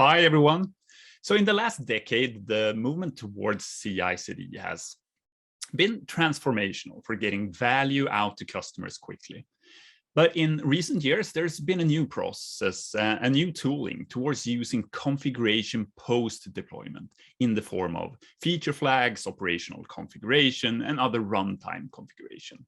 Hi, everyone. So in the last decade, the movement towards CI/CD has been transformational for getting value out to customers quickly. But in recent years, there's been a new process, a new tooling towards using configuration post-deployment in the form of feature flags, operational configuration, and other runtime configuration.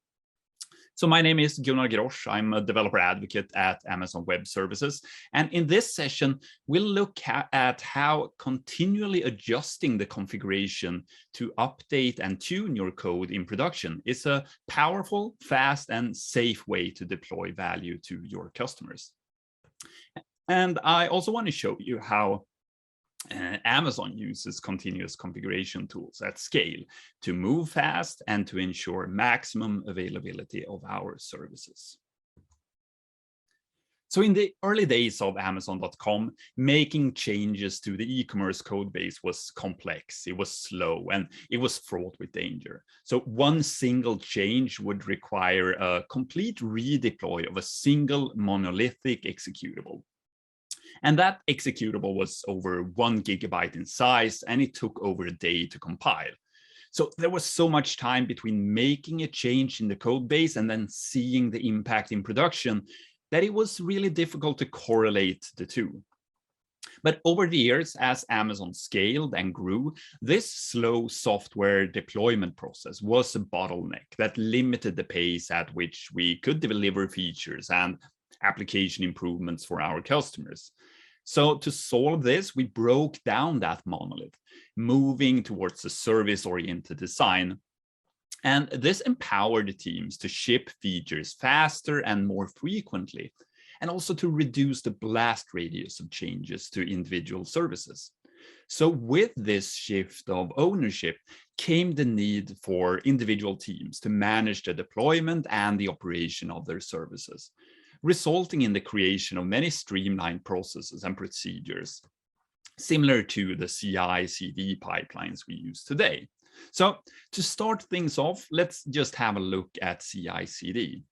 So my name is Gunnar Grosch. I'm a developer advocate at Amazon Web Services. And in this session, we'll look at how continually adjusting the configuration to update and tune your code in production is a powerful, fast, and safe way to deploy value to your customers. And I also want to show you how Amazon uses continuous configuration tools at scale to move fast and to ensure maximum availability of our services. So in the early days of Amazon.com, making changes to the e-commerce code base was complex, it was slow, and it was fraught with danger. So one single change would require a complete redeploy of a single monolithic executable. And that executable was over 1 gigabyte in size, and it took over a day to compile. So there was so much time between making a change in the code base and then seeing the impact in production that it was really difficult to correlate the two. But over the years, as Amazon scaled and grew, this slow software deployment process was a bottleneck that limited the pace at which we could deliver features and application improvements for our customers. So to solve this, we broke down that monolith, moving towards a service-oriented design. And this empowered the teams to ship features faster and more frequently, and also to reduce the blast radius of changes to individual services. So with this shift of ownership came the need for individual teams to manage the deployment and the operation of their services, resulting in the creation of many streamlined processes and procedures, similar to the CI/CD pipelines we use today. So to start things off, let's just have a look at CI/CD.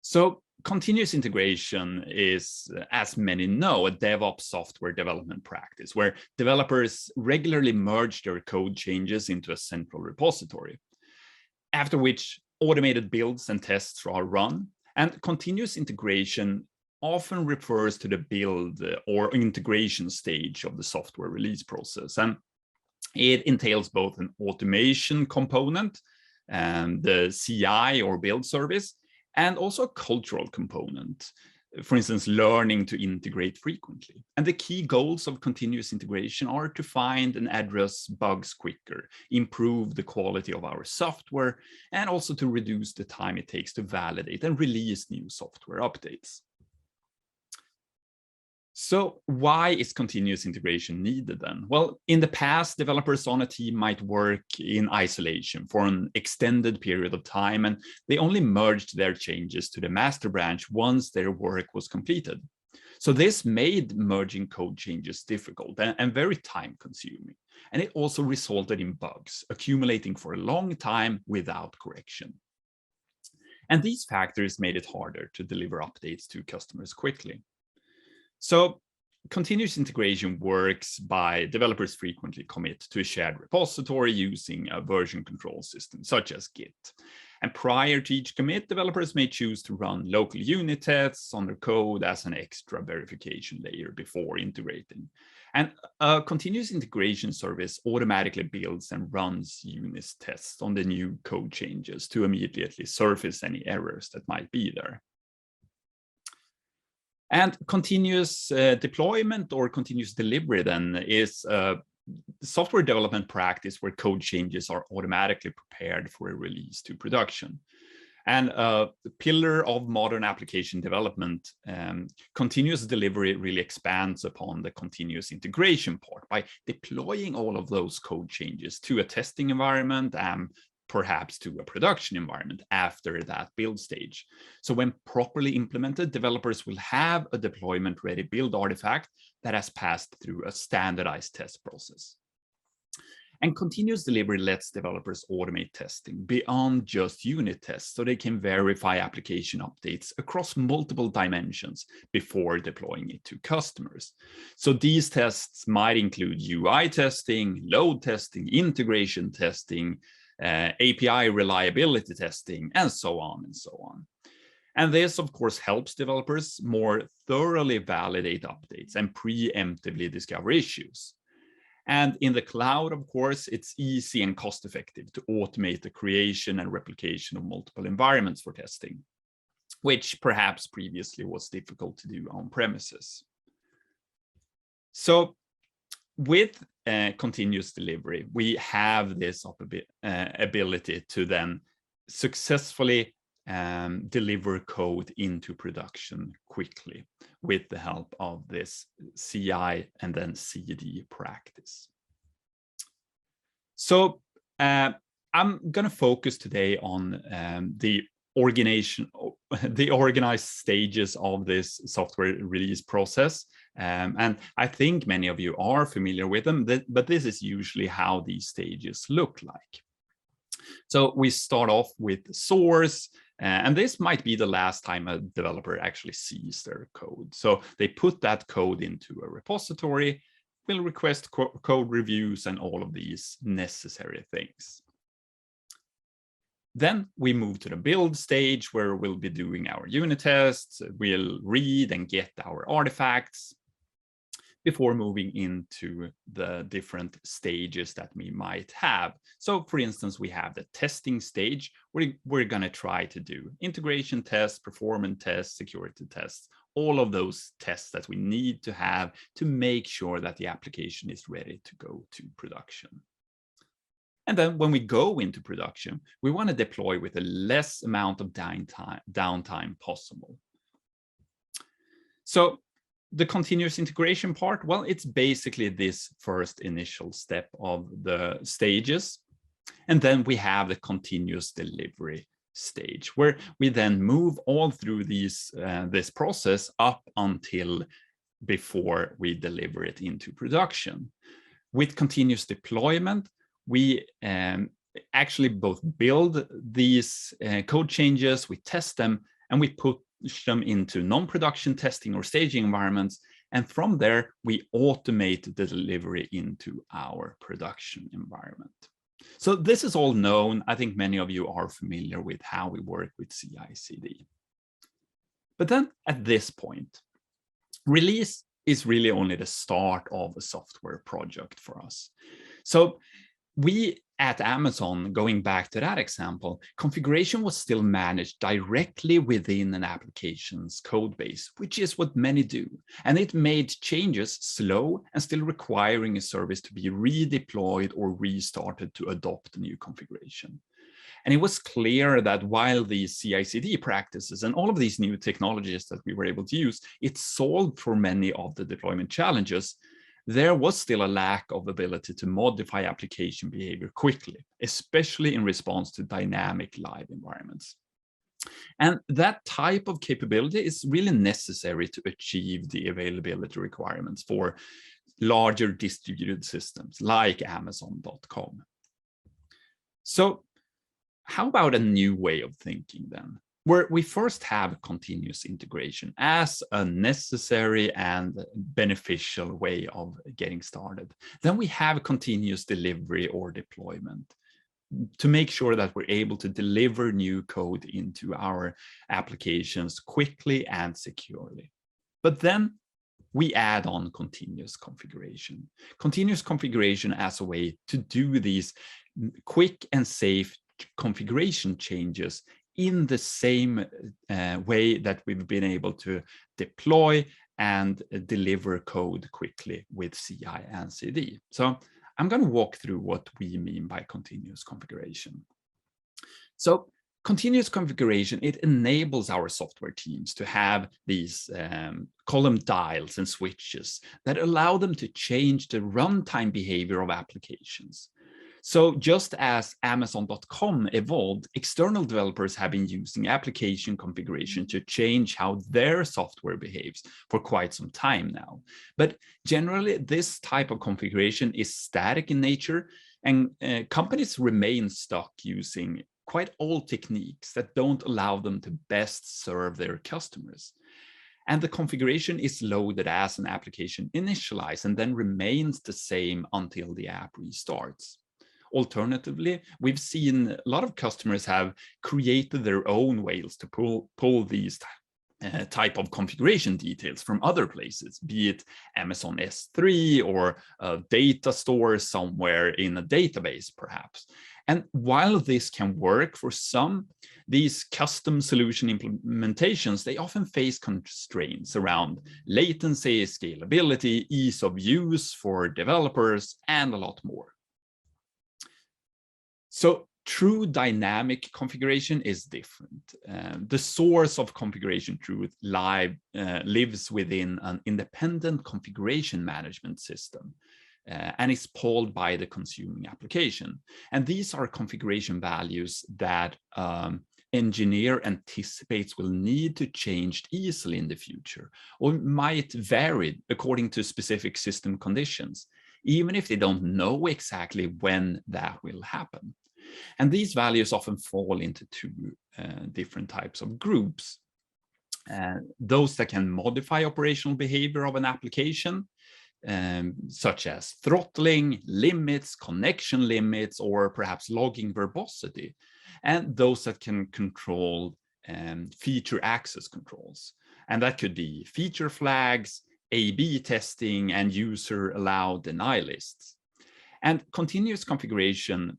So continuous integration is, as many know, a DevOps software development practice where developers regularly merge their code changes into a central repository, after which automated builds and tests are run. And continuous integration often refers to the build or integration stage of the software release process. And it entails both an automation component and the CI or build service, and also a cultural component, for instance, learning to integrate frequently. And the key goals of continuous integration are to find and address bugs quicker, improve the quality of our software, and also to reduce the time it takes to validate and release new software updates. So why is continuous integration needed then? Well, in the past, developers on a team might work in isolation for an extended period of time, and they only merged their changes to the master branch once their work was completed. So this made merging code changes difficult and very time-consuming. And it also resulted in bugs accumulating for a long time without correction. And these factors made it harder to deliver updates to customers quickly. So continuous integration works by developers frequently commit to a shared repository using a version control system, such as Git. And prior to each commit, developers may choose to run local unit tests on their code as an extra verification layer before integrating. And a continuous integration service automatically builds and runs unit tests on the new code changes to immediately surface any errors that might be there. And continuous deployment or continuous delivery then is a software development practice where code changes are automatically prepared for a release to production. And the pillar of modern application development, continuous delivery really expands upon the continuous integration part by deploying all of those code changes to a testing environment and perhaps to a production environment after that build stage. So when properly implemented, developers will have a deployment-ready build artifact that has passed through a standardized test process. And continuous delivery lets developers automate testing beyond just unit tests, so they can verify application updates across multiple dimensions before deploying it to customers. So these tests might include UI testing, load testing, integration testing, API reliability testing, and so on and so on. And this, of course, helps developers more thoroughly validate updates and preemptively discover issues. And in the cloud, of course, it's easy and cost-effective to automate the creation and replication of multiple environments for testing, which perhaps previously was difficult to do on premises. So with continuous delivery, we have this ability to then successfully deliver code into production quickly with the help of this CI and then CD practice. So I'm going to focus today on the organized stages of this software release process. And I think many of you are familiar with them, but this is usually how these stages look like. So we start off with source, and this might be the last time a developer actually sees their code. So they put that code into a repository, will request code reviews and all of these necessary things. Then we move to the build stage, where we'll be doing our unit tests. We'll read and get our artifacts before moving into the different stages that we might have. So for instance, we have the testing stage, where we're going to try to do integration tests, performance tests, security tests, all of those tests that we need to have to make sure that the application is ready to go to production. And then when we go into production, we want to deploy with the less amount of downtime possible. So the continuous integration part, well, it's basically this first initial step of the stages. And then we have the continuous delivery stage, where we then move all through this process up until before we deliver it into production. With continuous deployment, we actually both build these code changes, we test them, and we push them into non-production testing or staging environments. And from there, we automate the delivery into our production environment. So this is all known. I think many of you are familiar with how we work with CI/CD. But then at this point, release is really only the start of a software project for us. So we at Amazon, going back to that example, configuration was still managed directly within an application's code base, which is what many do. And it made changes slow and still requiring a service to be redeployed or restarted to adopt a new configuration. And it was clear that while these CI/CD practices and all of these new technologies that we were able to use, it solved for many of the deployment challenges, there was still a lack of ability to modify application behavior quickly, especially in response to dynamic live environments. And that type of capability is really necessary to achieve the availability requirements for larger distributed systems like Amazon.com. So how about a new way of thinking then, where we first have continuous integration as a necessary and beneficial way of getting started. Then we have continuous delivery or deployment to make sure that we're able to deliver new code into our applications quickly and securely. But then we add on continuous configuration. Continuous configuration as a way to do these quick and safe configuration changes in the same way that we've been able to deploy and deliver code quickly with CI and CD. So I'm going to walk through what we mean by continuous configuration. So continuous configuration, it enables our software teams to have these column dials and switches that allow them to change the runtime behavior of applications. So just as Amazon.com evolved, external developers have been using application configuration to change how their software behaves for quite some time now. But generally, this type of configuration is static in nature, And companies remain stuck using quite old techniques that don't allow them to best serve their customers. And the configuration is loaded as an application initialized and then remains the same until the app restarts. Alternatively, we've seen a lot of customers have created their own ways to pull these type of configuration details from other places, be it Amazon S3 or a data store somewhere in a database, perhaps. And while this can work for some, these custom solution implementations, they often face constraints around latency, scalability, ease of use for developers, and a lot more. So true dynamic configuration is different. The source of configuration truth lives within an independent configuration management system, and is pulled by the consuming application. And these are configuration values that engineer anticipates will need to change easily in the future, or might vary according to specific system conditions, even if they don't know exactly when that will happen. And these values often fall into two different types of groups. Those that can modify operational behavior of an application, such as throttling, limits, connection limits, or perhaps logging verbosity, and those that can control feature access controls. And that could be feature flags, A/B testing, and user allow deny lists. And continuous configuration,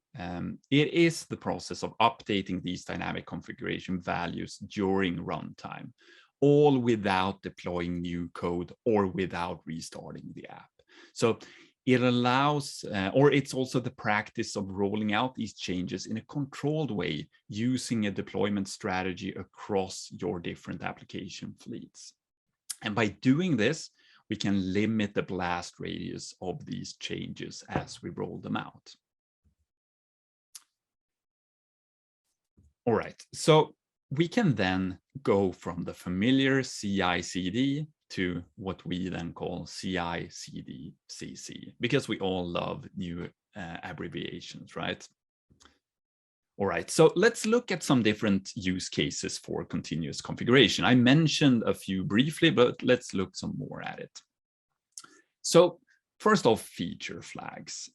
it is the process of updating these dynamic configuration values during runtime, all without deploying new code or without restarting the app. So it allows, or it's also the practice of rolling out these changes in a controlled way using a deployment strategy across your different application fleets. And by doing this, we can limit the blast radius of these changes as we roll them out. All right, so we can then go from the familiar CI/CD to what we then call CI/CD/CC, because we all love new abbreviations, right? All right, so let's look at some different use cases for continuous configuration. I mentioned a few briefly, but let's look some more at it. So first off, feature flags.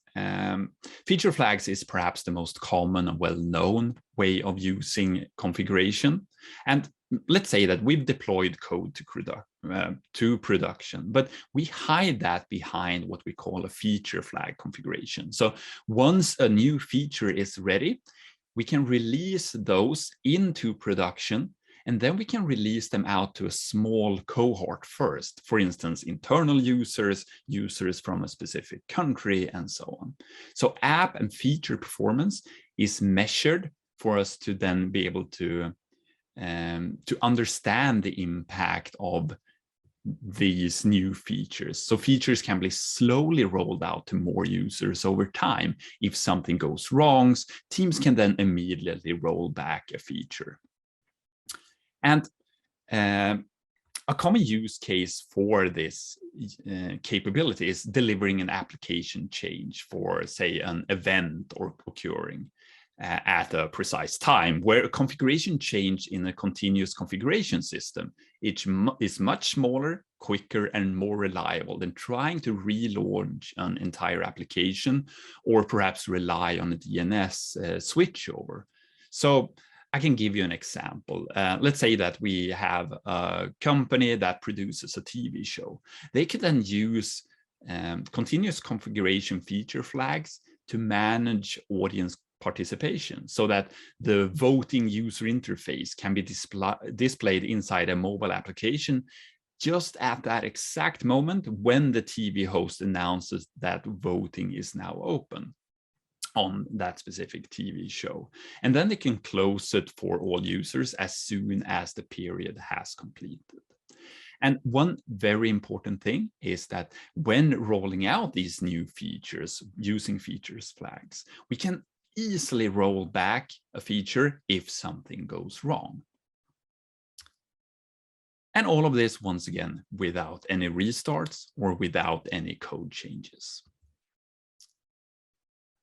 Feature flags is perhaps the most common and well-known way of using configuration. And let's say that we've deployed code to production, but we hide that behind what we call a feature flag configuration. So once a new feature is ready, we can release those into production, and then we can release them out to a small cohort first, for instance, internal users, users from a specific country, and so on. So app and feature performance is measured for us to then be able to understand the impact of these new features. So features can be slowly rolled out to more users over time. If something goes wrong, teams can then immediately roll back a feature. And a common use case for this capability is delivering an application change for, say, an event or occurring at a precise time, where a configuration change in a continuous configuration system is much smaller, quicker, and more reliable than trying to relaunch an entire application or perhaps rely on a DNS switchover. So I can give you an example. Let's say that we have a company that produces a TV show. They could then use continuous configuration feature flags to manage audience participation, so that the voting user interface can be displayed inside a mobile application just at that exact moment when the TV host announces that voting is now open on that specific TV show. And then they can close it for all users as soon as the period has completed. And one very important thing is that when rolling out these new features using features flags, we can easily roll back a feature if something goes wrong. And all of this, once again, without any restarts or without any code changes.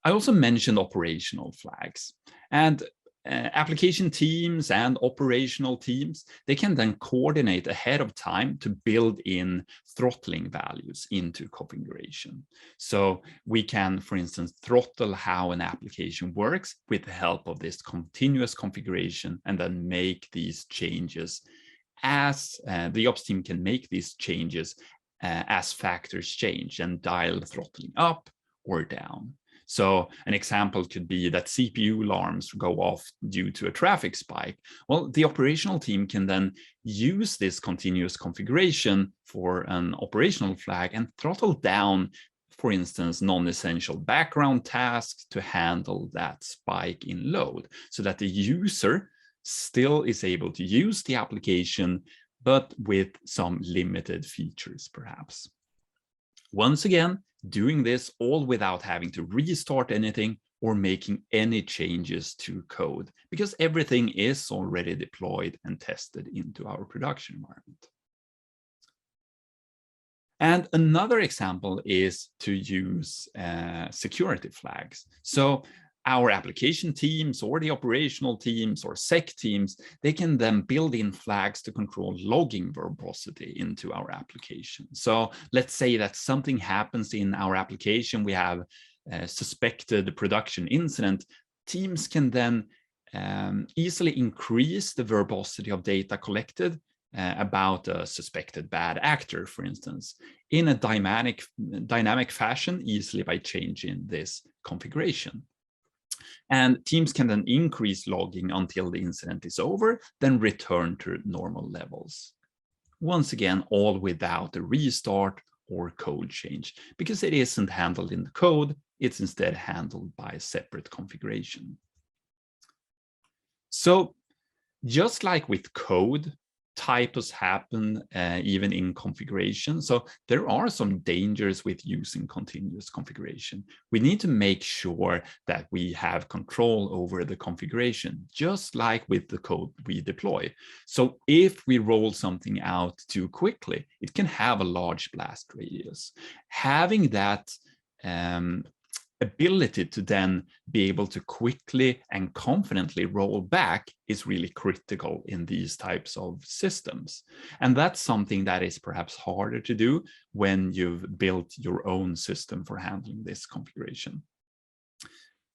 I also mentioned operational flags, and application teams and operational teams, they can then coordinate ahead of time to build in throttling values into configuration. So we can, for instance, throttle how an application works with the help of this continuous configuration, and then make these changes as the ops team can make these changes as factors change and dial throttling up or down. So an example could be that CPU alarms go off due to a traffic spike. Well, the operational team can then use this continuous configuration for an operational flag and throttle down, for instance, non-essential background tasks to handle that spike in load, so that the user still is able to use the application, but with some limited features, perhaps. Once again, doing this all without having to restart anything or making any changes to code, because everything is already deployed and tested into our production environment. And another example is to use security flags. So our application teams or the operational teams or sec teams, they can then build in flags to control logging verbosity into our application. So let's say that something happens in our application, we have a suspected production incident. Teams can then easily increase the verbosity of data collected about a suspected bad actor, for instance, in a dynamic fashion, easily by changing this configuration. And teams can then increase logging until the incident is over, then return to normal levels. Once again, all without a restart or code change, because it isn't handled in the code, it's instead handled by a separate configuration. So just like with code, typos happen even in configuration. So there are some dangers with using continuous configuration. We need to make sure that we have control over the configuration, just like with the code we deploy. So if we roll something out too quickly, it can have a large blast radius. Having that ability to then be able to quickly and confidently roll back is really critical in these types of systems. And that's something that is perhaps harder to do when you've built your own system for handling this configuration.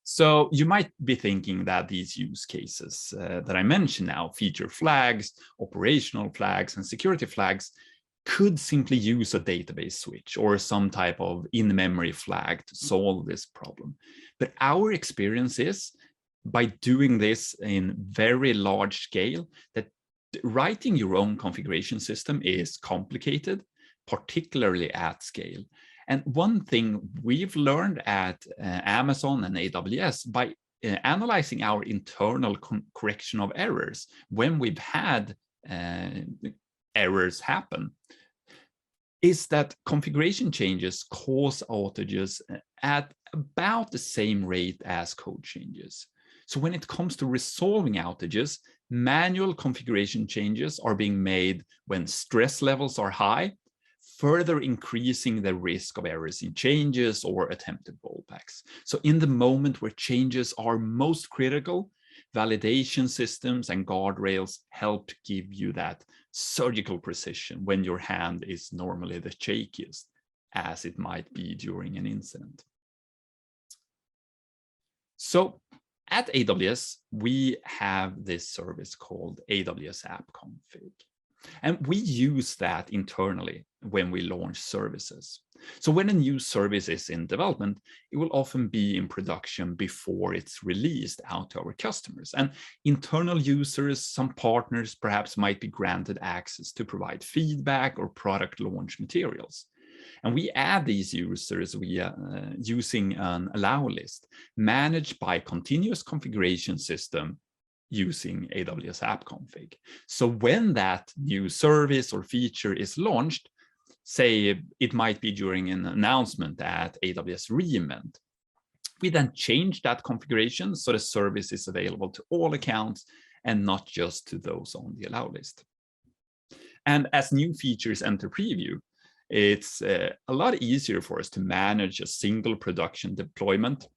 So you might be thinking that these use cases that I mentioned now, feature flags, operational flags, and security flags, could simply use a database switch or some type of in-memory flag to solve this problem. But our experience is, by doing this in very large scale, that writing your own configuration system is complicated, particularly at scale. And one thing we've learned at Amazon and AWS by analyzing our internal correction of errors when we've had errors happen, is that configuration changes cause outages at about the same rate as code changes. So when it comes to resolving outages, manual configuration changes are being made when stress levels are high, further increasing the risk of errors in changes or attempted rollbacks. So in the moment where changes are most critical, validation systems and guardrails help give you that surgical precision when your hand is normally the shakiest, as it might be during an incident. So at AWS, we have this service called AWS App Config. And we use that internally when we launch services. So when a new service is in development, it will often be in production before it's released out to our customers. And internal users, some partners perhaps might be granted access to provide feedback or product launch materials. And we add these users via using an allow list managed by continuous configuration system using AWS App Config. So when that new service or feature is launched, say it might be during an announcement at AWS re:Invent, we then change that configuration so the service is available to all accounts and not just to those on the allow list. And as new features enter preview, it's a lot easier for us to manage a single production deployment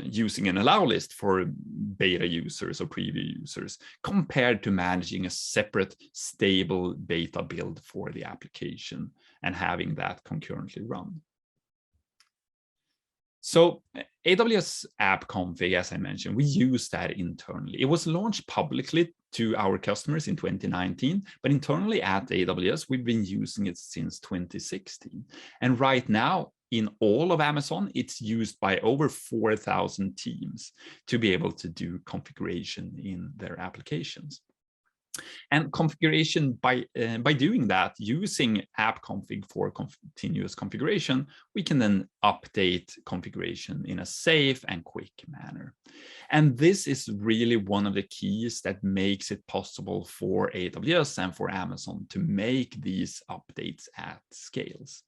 using an allow list for beta users or preview users compared to managing a separate stable beta build for the application and having that concurrently run. So AWS App Config, as I mentioned, we use that internally. It was launched publicly to our customers in 2019, but internally at AWS, we've been using it since 2016. And right now, in all of Amazon, it's used by over 4,000 teams to be able to do configuration in their applications. And configuration, by doing that, using app config for continuous configuration, we can then update configuration in a safe and quick manner. And this is really one of the keys that makes it possible for AWS and for Amazon to make these updates at scales.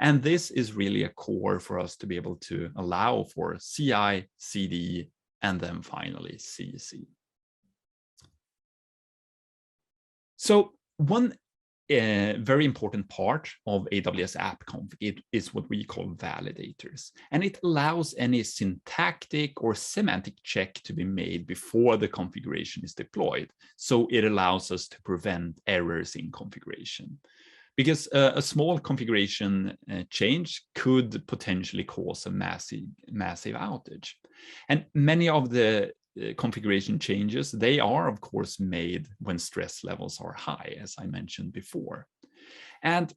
And this is really a core for us to be able to allow for CI, CD, and then finally CC. So one very important part of AWS App Config is what we call validators. And it allows any syntactic or semantic check to be made before the configuration is deployed. So it allows us to prevent errors in configuration. Because a small configuration change could potentially cause a massive outage. And many of the configuration changes, they are of course made when stress levels are high, as I mentioned before. And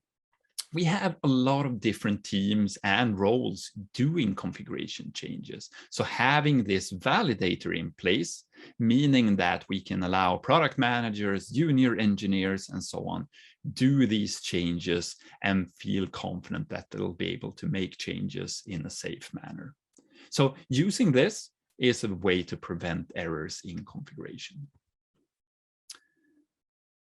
we have a lot of different teams and roles doing configuration changes. So having this validator in place, meaning that we can allow product managers, junior engineers, and so on, do these changes and feel confident that they'll be able to make changes in a safe manner. So using this is a way to prevent errors in configuration.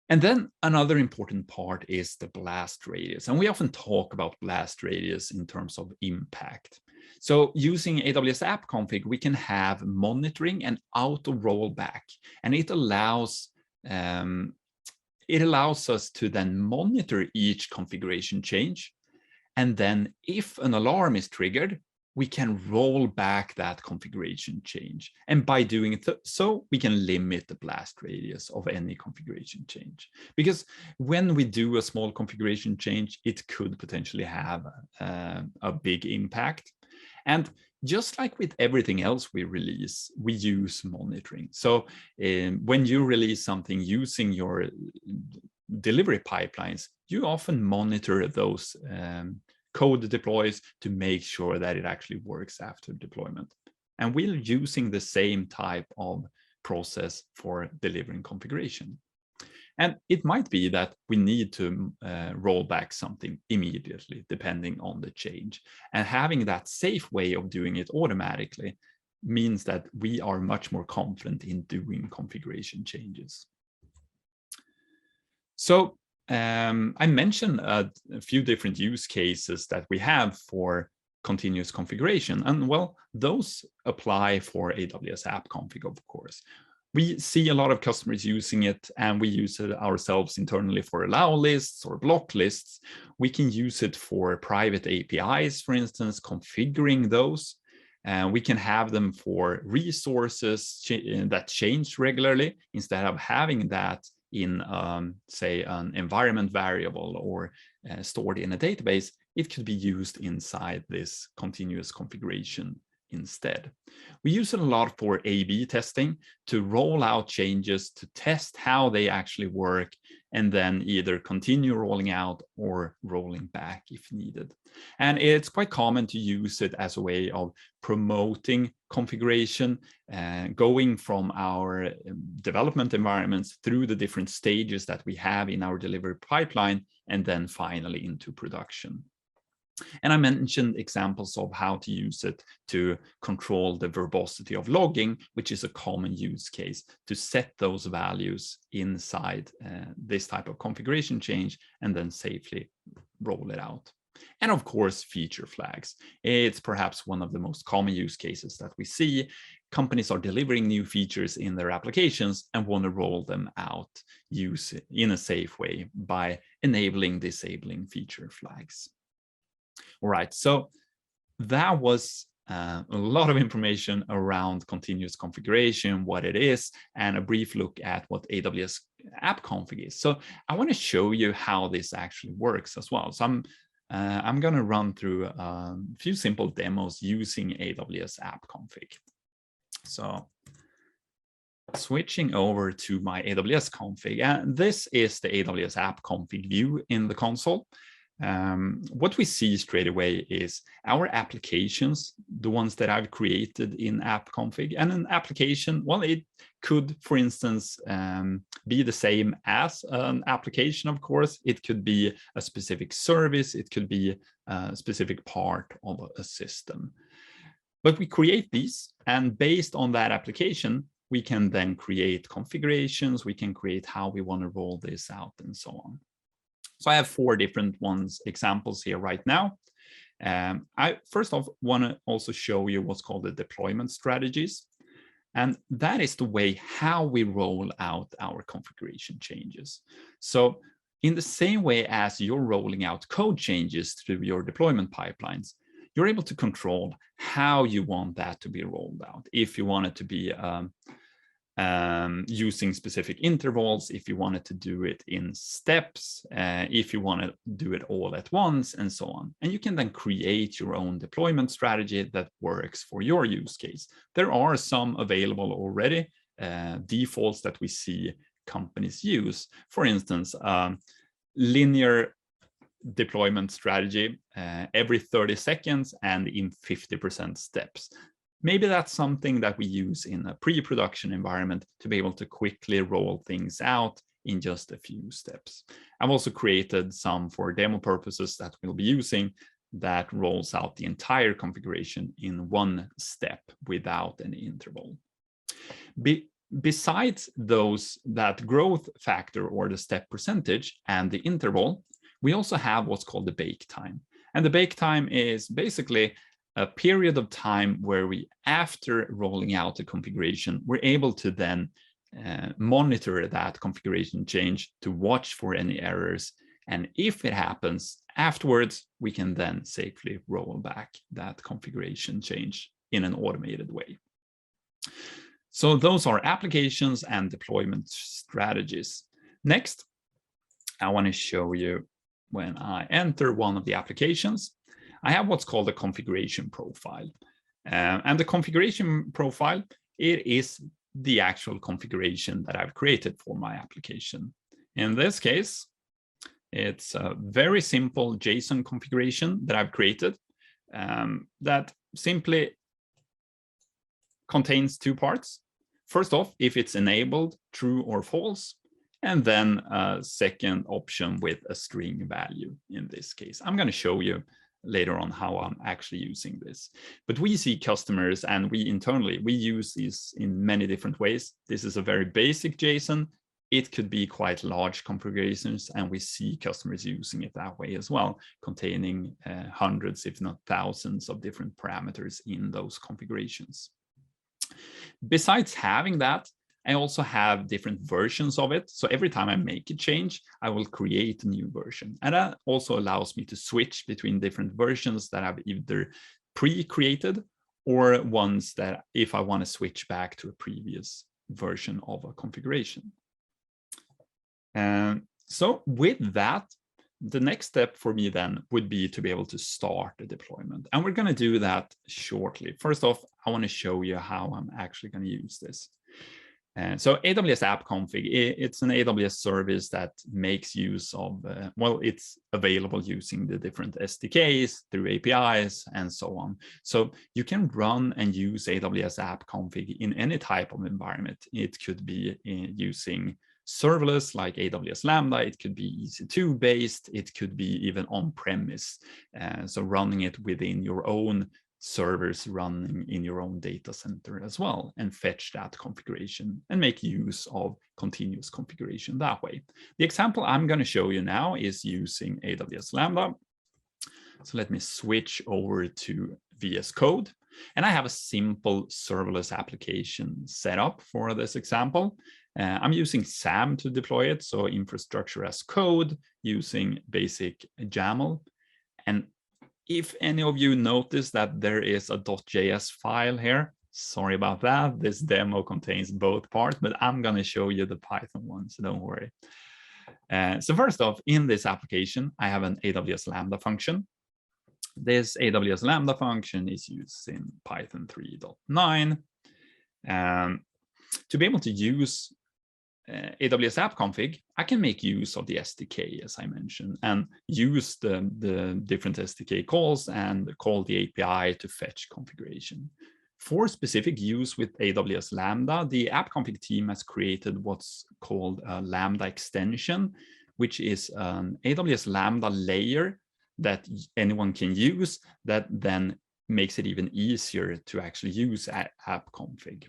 And then another important part is the blast radius. And we often talk about blast radius in terms of impact. So using AWS App Config, we can have monitoring and auto rollback. And it allows us to then monitor each configuration change. And then if an alarm is triggered, we can roll back that configuration change. And by doing so, we can limit the blast radius of any configuration change. Because when we do a small configuration change, it could potentially have a big impact. And just like with everything else we release, we use monitoring. So when you release something using your delivery pipelines, you often monitor those code deploys to make sure that it actually works after deployment. And we're using the same type of process for delivering configuration. And it might be that we need to roll back something immediately, depending on the change. And having that safe way of doing it automatically means that we are much more confident in doing configuration changes. So I mentioned a few different use cases that we have for continuous configuration. And well, those apply for AWS App Config, of course. We see a lot of customers using it, and we use it ourselves internally for allow lists or block lists. We can use it for private APIs, for instance, configuring those. We can have them for resources that change regularly instead of having that in, say, an environment variable or stored in a database. It could be used inside this continuous configuration instead. We use it a lot for A/B testing to roll out changes to test how they actually work, and then either continue rolling out or rolling back if needed. And it's quite common to use it as a way of promoting configuration, going from our development environments through the different stages that we have in our delivery pipeline, and then finally into production. And I mentioned examples of how to use it to control the verbosity of logging, which is a common use case to set those values inside this type of configuration change and then safely roll it out. And of course, feature flags. It's perhaps one of the most common use cases that we see. Companies are delivering new features in their applications and want to roll them out, use it in a safe way by enabling, disabling feature flags. All right, so that was a lot of information around continuous configuration, what it is, and a brief look at what AWS App Config is. So I want to show you how this actually works as well. So I'm going to run through a few simple demos using AWS App Config. So switching over to my AWS config, and this is the AWS App Config view in the console. What we see straight away is our applications, the ones that I've created in App Config. And an application, well, it could, for instance, be the same as an application, of course. It could be a specific service. It could be a specific part of a system. But we create these, and based on that application, we can then create configurations. We can create how we want to roll this out and so on. So I have 4 different examples here right now. I first off want to also show you what's called the deployment strategies. And that is the way how we roll out our configuration changes. So in the same way as you're rolling out code changes through your deployment pipelines, you're able to control how you want that to be rolled out. If you want it to be using specific intervals, if you wanted to do it in steps, if you want to do it all at once, and so on. And you can then create your own deployment strategy that works for your use case. There are some available already, defaults that we see companies use. For instance, linear deployment strategy every 30 seconds and in 50% steps. Maybe that's something that we use in a pre-production environment to be able to quickly roll things out in just a few steps. I've also created some for demo purposes that we'll be using that rolls out the entire configuration in one step without any interval. Besides those, that growth factor or the step percentage and the interval, we also have what's called the bake time. And the bake time is basically a period of time where we, after rolling out the configuration, we're able to then monitor that configuration change to watch for any errors. And if it happens afterwards, we can then safely roll back that configuration change in an automated way. So those are applications and deployment strategies. Next, I want to show you when I enter one of the applications, I have what's called a configuration profile. And the configuration profile, it is the actual configuration that I've created for my application. In this case, it's a very simple JSON configuration that I've created that simply contains 2 parts. First off, if it's enabled, true or false, and then a second option with a string value in this case. I'm going to show you later on how I'm actually using this. But we see customers, and we internally, we use these in many different ways. This is a very basic JSON. It could be quite large configurations, and we see customers using it that way as well, containing hundreds, if not thousands, of different parameters in those configurations. Besides having that, I also have different versions of it. So every time I make a change, I will create a new version. And that also allows me to switch between different versions that I've either pre-created or ones that if I want to switch back to a previous version of a configuration. So with that, the next step for me then would be to be able to start the deployment. And we're going to do that shortly. First off, I want to show you how I'm actually going to use this. So AWS App Config, it's an AWS service that makes use of, well, it's available using the different SDKs through APIs and so on. So you can run and use AWS App Config in any type of environment. It could be using serverless like AWS Lambda, it could be EC2 based, it could be even on-premise. So running it within your own servers, running in your own data center as well, and fetch that configuration and make use of continuous configuration that way. The example I'm going to show you now is using AWS Lambda. So let me switch over to VS Code. And I have a simple serverless application set up for this example. I'm using SAM to deploy it, so infrastructure as code, using basic YAML. And If any of you notice that there is a .js file here, sorry about that. This demo contains both parts, but I'm going to show you the Python one, so don't worry. So first off, in this application, I have an AWS Lambda function. This AWS Lambda function is used in Python 3.9. To be able to use AWS app config, I can make use of the SDK, as I mentioned, and use the different SDK calls and call the API to fetch configuration. For specific use with AWS Lambda, the app config team has created what's called a Lambda extension, which is an AWS Lambda layer that anyone can use that then makes it even easier to actually use app config.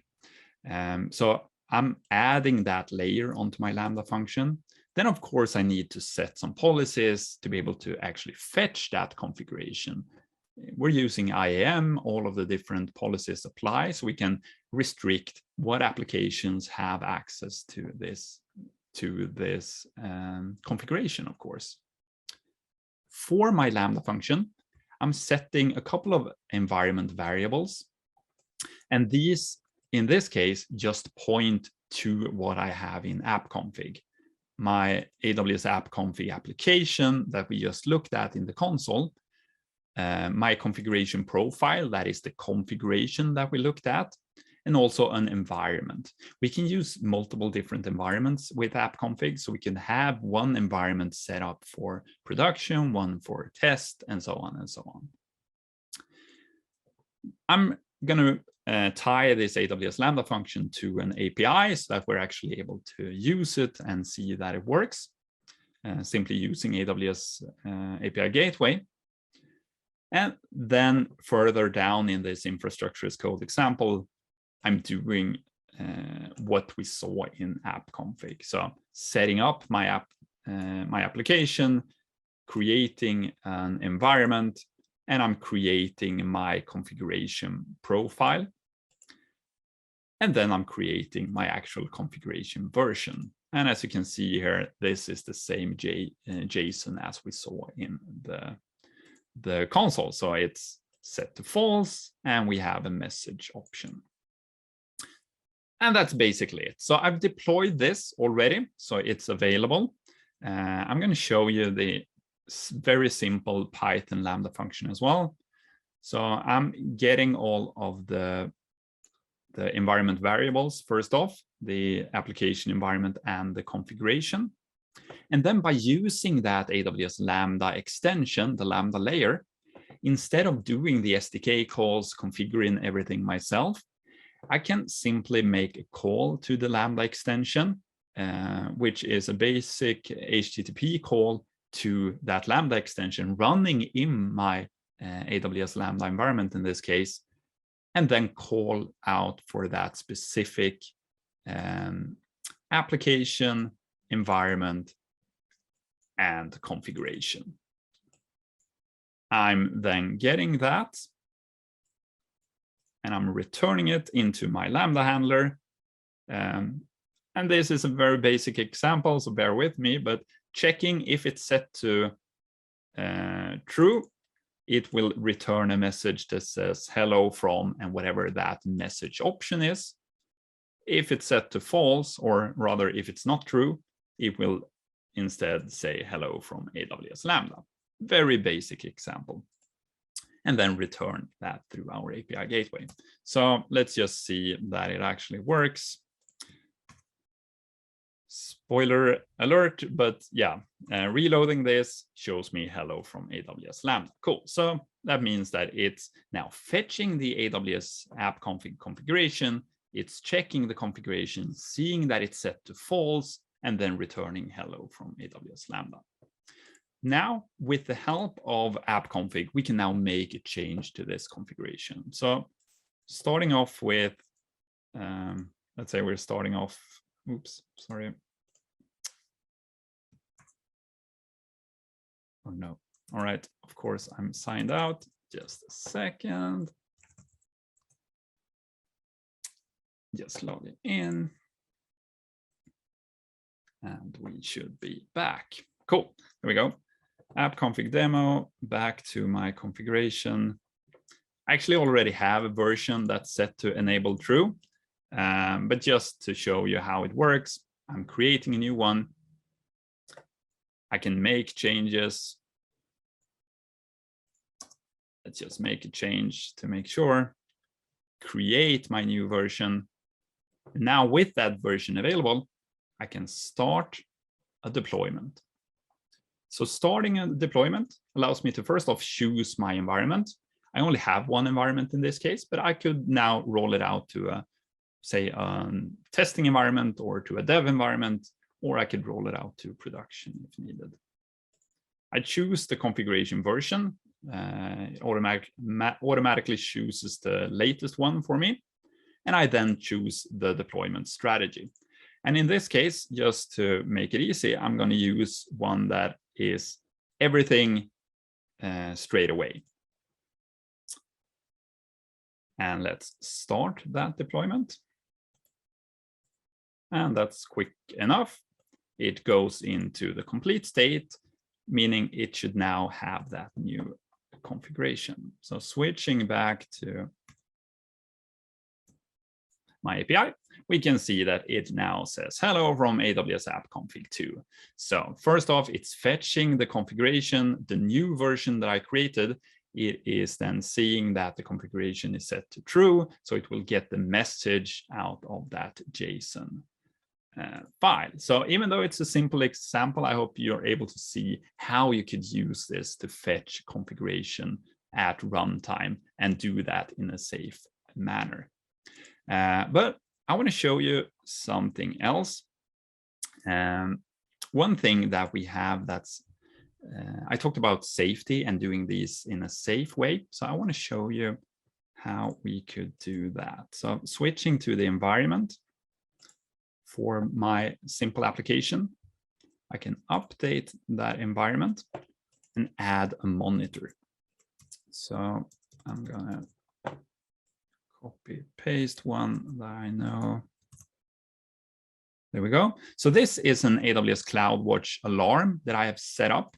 So I'm adding that layer onto my Lambda function. Then, of course, I need to set some policies to be able to actually fetch that configuration. We're using IAM, all of the different policies apply, so we can restrict what applications have access to this configuration, of course. For my Lambda function, I'm setting a couple of environment variables, and these, in this case, just point to what I have in app config. My AWS app config application that we just looked at in the console, my configuration profile, that is the configuration that we looked at, and also an environment. We can use multiple different environments with app config, so we can have one environment set up for production, one for test, and so on and so on. I'm going to tie this AWS Lambda function to an API so that we're actually able to use it and see that it works, simply using AWS API Gateway. And then further down in this infrastructure as code example, I'm doing what we saw in app config. So setting up my application, creating an environment, and I'm creating my configuration profile. And then I'm creating my actual configuration version. And as you can see here, this is the same JSON as we saw in the console. So it's set to false, and we have a message option. And that's basically it. So I've deployed this already, so it's available. I'm going to show you the very simple Python Lambda function as well. So I'm getting all of the environment variables, first off, the application environment and the configuration. And then by using that AWS Lambda extension, the Lambda layer, instead of doing the SDK calls, configuring everything myself, I can simply make a call to the Lambda extension, which is a basic HTTP call to that Lambda extension running in my AWS Lambda environment in this case, and then call out for that specific application, environment, and configuration. I'm then getting that, and I'm returning it into my Lambda handler. And this is a very basic example, so bear with me, but checking if it's set to true, it will return a message that says hello from, and whatever that message option is. If it's set to false, or rather if it's not true, it will instead say hello from AWS Lambda. Very basic example. And then return that through our API gateway. So let's just see that it actually works. Spoiler alert, but yeah, reloading this shows me hello from AWS Lambda. Cool. So that means that it's now fetching the AWS app config configuration. It's checking the configuration, seeing that it's set to false, and then returning hello from AWS Lambda. Now, with the help of app config, we can now make a change to this configuration. So starting off with, let's say we're starting off, oops, sorry. Oh no, all right, of course I'm signed out, just a second. Just logging in. And we should be back. Cool, there we go. app config demo, back to my configuration. I actually already have a version that's set to enable true, but just to show you how it works, I'm creating a new one. I can make changes. Let's just make a change to make sure. Create my new version. Now with that version available, I can start a deployment. So starting a deployment allows me to first off choose my environment. I only have one environment in this case, but I could now roll it out to a, say, a testing environment or to a dev environment, or I could roll it out to production if needed. I choose the configuration version. It automatically chooses the latest one for me. And I then choose the deployment strategy. And in this case, just to make it easy, I'm going to use one that is everything straight away. And let's start that deployment. And that's quick enough. It goes into the complete state, meaning it should now have that new configuration. So switching back to my API, we can see that it now says hello from AWS app config 2. So first off, it's fetching the configuration, the new version that I created. It is then seeing that the configuration is set to true, so it will get the message out of that JSON file. So even though it's a simple example, I hope you're able to see how you could use this to fetch configuration at runtime and do that in a safe manner. But I want to show you something else. One thing that we have that's, I talked about safety and doing these in a safe way. So I want to show you how we could do that. So switching to the environment for my simple application, I can update that environment and add a monitor. So I'm gonna copy paste one that I know. There we go. So this is an AWS CloudWatch alarm that I have set up.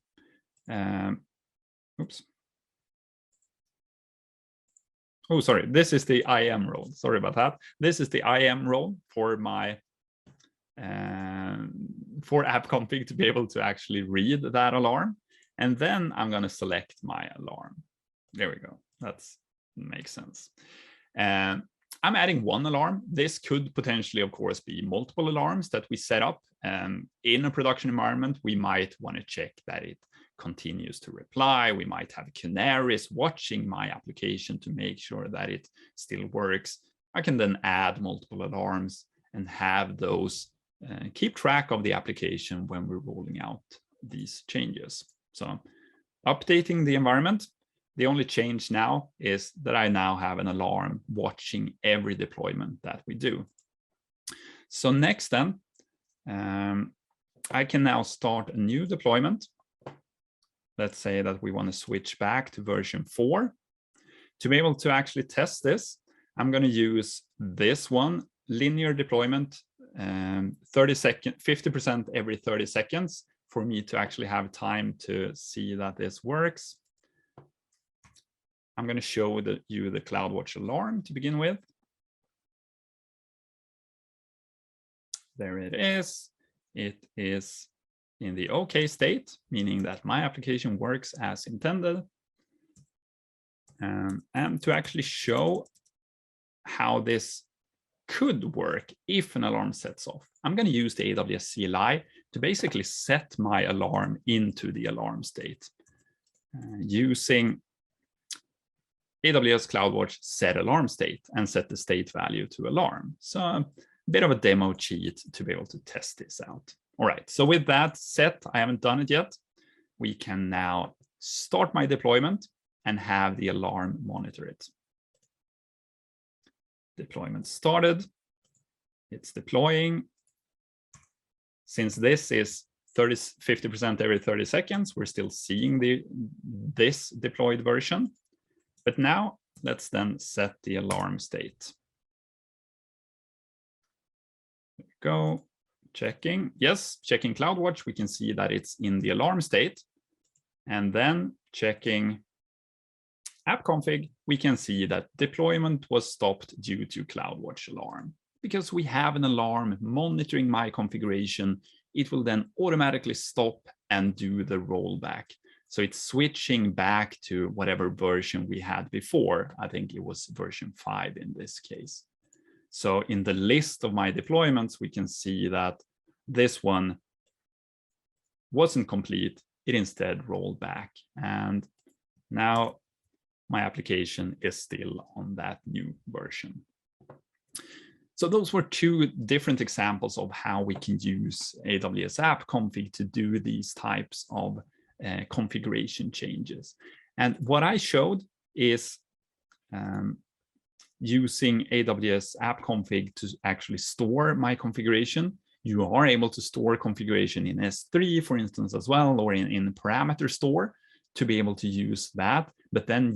Oops. Oh, sorry. This is the IAM role. Sorry about that. This is the IAM role for my for app config to be able to actually read that alarm. And then I'm going to select my alarm. There we go. That makes sense. I'm adding one alarm. This could potentially, of course, be multiple alarms that we set up. In a production environment, we might want to check that it continues to reply. We might have canaries watching my application to make sure that it still works. I can then add multiple alarms and have those keep track of the application when we're rolling out these changes. So updating the environment. The only change now is that I now have an alarm watching every deployment that we do. So next then, I can now start a new deployment. Let's say that we want to switch back to version 4. To be able to actually test this, I'm going to use this one, linear deployment, 50% every 30 seconds for me to actually have time to see that this works. I'm going to show you the CloudWatch alarm to begin with. There it is. It is in the OK state, meaning that my application works as intended. And to actually show how this could work if an alarm sets off, I'm going to use the AWS CLI to basically set my alarm into the alarm state using AWS CloudWatch set alarm state and set the state value to alarm. So a bit of a demo cheat to be able to test this out. All right, so with that set, I haven't done it yet. We can now start my deployment and have the alarm monitor it. Deployment started. It's deploying. Since this is 50% every 30 seconds, we're still seeing this deployed version. But now let's then set the alarm state. There we go. Checking. Yes, checking CloudWatch. We can see that it's in the alarm state. And then checking app config, we can see that deployment was stopped due to CloudWatch alarm. Because we have an alarm monitoring my configuration, it will then automatically stop and do the rollback. So it's switching back to whatever version we had before. I think it was version 5 in this case. So in the list of my deployments, we can see that this one wasn't complete. It instead rolled back. And now my application is still on that new version. So those were two different examples of how we can use AWS App Config to do these types of configuration changes. And what I showed is using AWS App Config to actually store my configuration. You are able to store configuration in S3, for instance, as well, or in parameter store to be able to use that, but then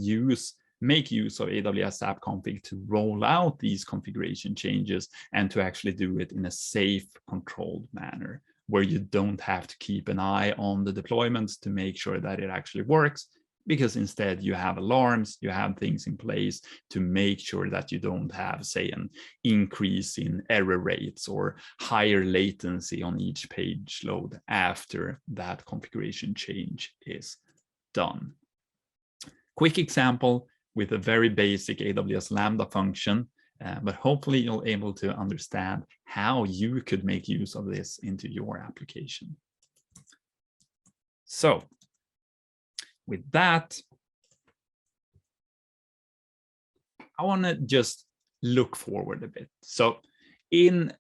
make use of AWS App Config to roll out these configuration changes and to actually do it in a safe, controlled manner, where you don't have to keep an eye on the deployments to make sure that it actually works, because instead you have alarms, you have things in place to make sure that you don't have, say, an increase in error rates or higher latency on each page load after that configuration change is done. Quick example with a very basic AWS Lambda function, but hopefully you'll be able to understand how you could make use of this into your application. So with that, I want to just look forward a bit. So in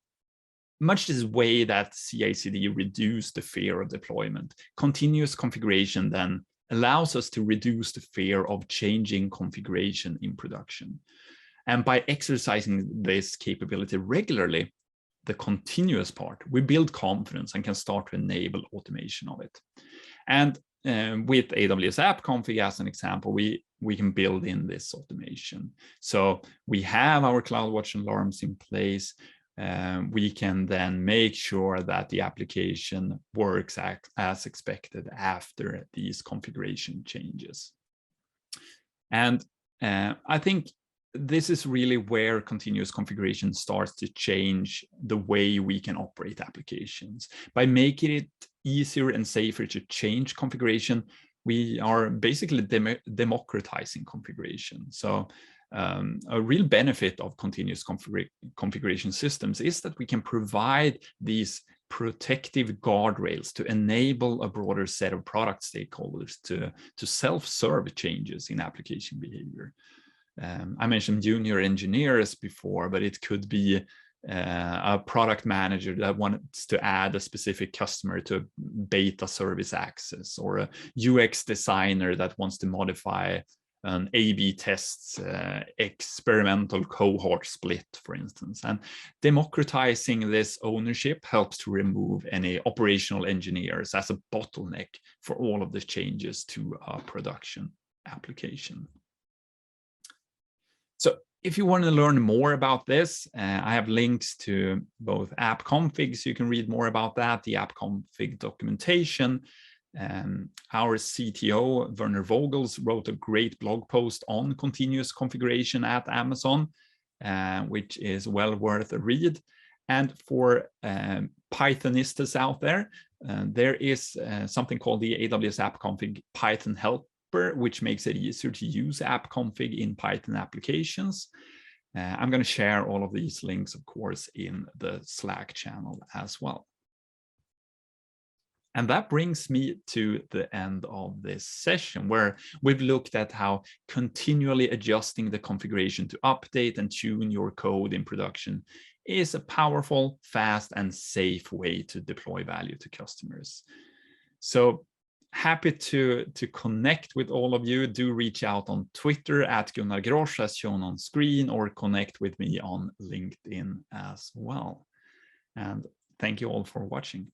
much this way that CI/CD reduced the fear of deployment, continuous configuration then allows us to reduce the fear of changing configuration in production. And by exercising this capability regularly, the continuous part, we build confidence and can start to enable automation of it. And with AWS App Config as an example, we can build in this automation. So we have our CloudWatch alarms in place. We can then make sure that the application works as expected after these configuration changes. And I think this is really where continuous configuration starts to change the way we can operate applications. By making it easier and safer to change configuration, we are basically democratizing configuration. So a real benefit of continuous configuration systems is that we can provide these protective guardrails to enable a broader set of product stakeholders to self-serve changes in application behavior. I mentioned junior engineers before, but it could be a product manager that wants to add a specific customer to beta service access, or a UX designer that wants to modify an A/B tests experimental cohort split, for instance. And democratizing this ownership helps to remove any operational engineers as a bottleneck for all of the changes to a production application. So if you want to learn more about this, I have links to both app config, so you can read more about that, the app config documentation. Our CTO, Werner Vogels, wrote a great blog post on continuous configuration at Amazon, which is well worth a read. And for Pythonistas out there, there is something called the AWS App Config Python help, which makes it easier to use app config in Python applications. I'm going to share all of these links, of course, in the Slack channel as well. And that brings me to the end of this session, where we've looked at how continually adjusting the configuration to update and tune your code in production is a powerful, fast, and safe way to deploy value to customers. So happy to connect with all of you. Do reach out on Twitter at Gunnar Grosch, as shown on screen, or connect with me on LinkedIn as well. And thank you all for watching.